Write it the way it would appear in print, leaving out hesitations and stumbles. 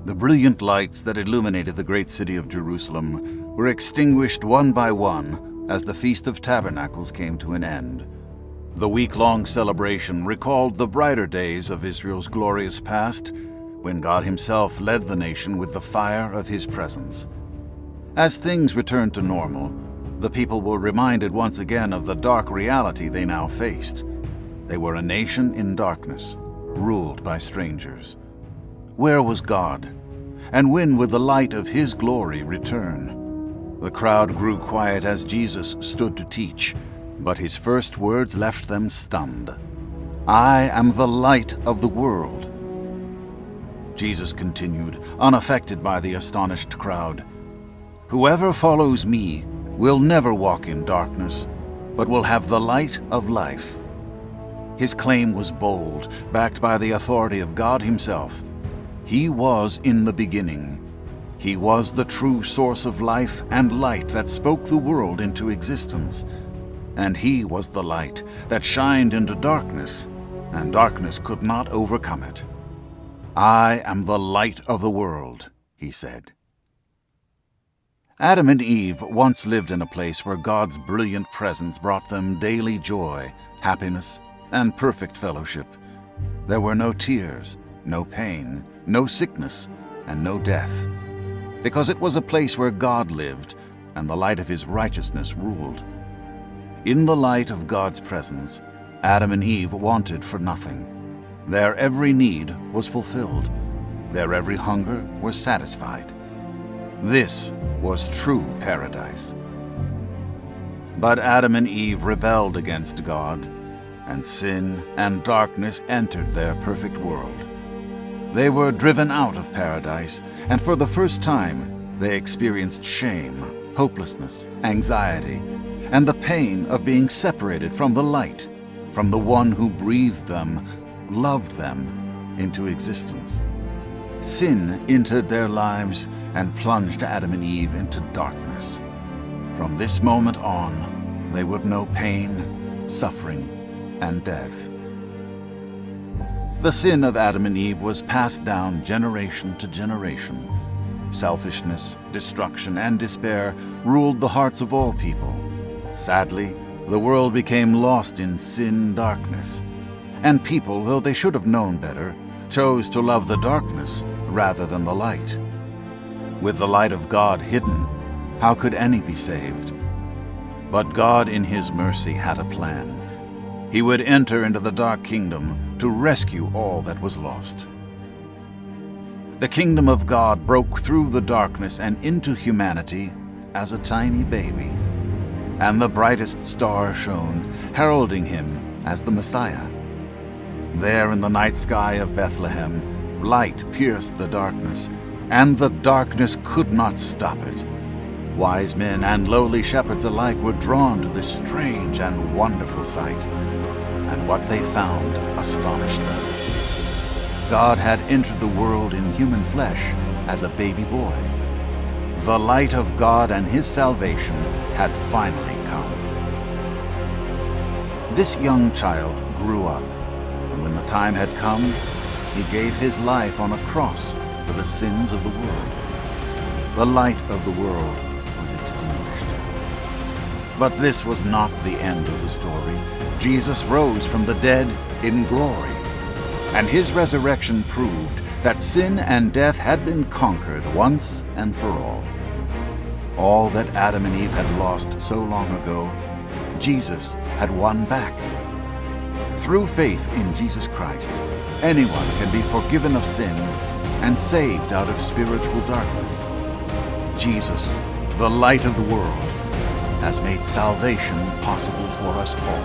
The brilliant lights that illuminated the great city of Jerusalem were extinguished one by one as the Feast of Tabernacles came to an end. The week-long celebration recalled the brighter days of Israel's glorious past, when God Himself led the nation with the fire of His presence. As things returned to normal, the people were reminded once again of the dark reality they now faced. They were a nation in darkness, ruled by strangers. Where was God? And when would the light of His glory return? The crowd grew quiet as Jesus stood to teach, but His first words left them stunned. "I am the light of the world." Jesus continued, unaffected by the astonished crowd. "Whoever follows me will never walk in darkness, but will have the light of life." His claim was bold, backed by the authority of God Himself. He was in the beginning. He was the true source of life and light that spoke the world into existence. And He was the light that shined into darkness, and darkness could not overcome it. "I am the light of the world," He said. Adam and Eve once lived in a place where God's brilliant presence brought them daily joy, happiness, and perfect fellowship. There were no tears, no pain, no sickness, and no death, because it was a place where God lived, and the light of His righteousness ruled. In the light of God's presence, Adam and Eve wanted for nothing. Their every need was fulfilled. Their every hunger was satisfied. This was true paradise. But Adam and Eve rebelled against God, and sin and darkness entered their perfect world. They were driven out of paradise, and for the first time, they experienced shame, hopelessness, anxiety, and the pain of being separated from the light, from the one who breathed them, loved them, into existence. Sin entered their lives and plunged Adam and Eve into darkness. From this moment on, they would know pain, suffering, and death. The sin of Adam and Eve was passed down generation to generation. Selfishness, destruction, and despair ruled the hearts of all people. Sadly, the world became lost in sin darkness, and people, though they should have known better, chose to love the darkness rather than the light. With the light of God hidden, how could any be saved? But God in His mercy had a plan. He would enter into the dark kingdom to rescue all that was lost. The kingdom of God broke through the darkness and into humanity as a tiny baby, and the brightest star shone, heralding Him as the Messiah. There in the night sky of Bethlehem, light pierced the darkness, and the darkness could not stop it. Wise men and lowly shepherds alike were drawn to this strange and wonderful sight, and what they found astonished them. God had entered the world in human flesh as a baby boy. The light of God and His salvation had finally come. This young child grew up, and when the time had come, He gave His life on a cross for the sins of the world. The light of the world was extinguished. But this was not the end of the story. Jesus rose from the dead in glory, and His resurrection proved that sin and death had been conquered once and for all. All that Adam and Eve had lost so long ago, Jesus had won back. Through faith in Jesus Christ, anyone can be forgiven of sin and saved out of spiritual darkness. Jesus, the light of the world, has made salvation possible for us all.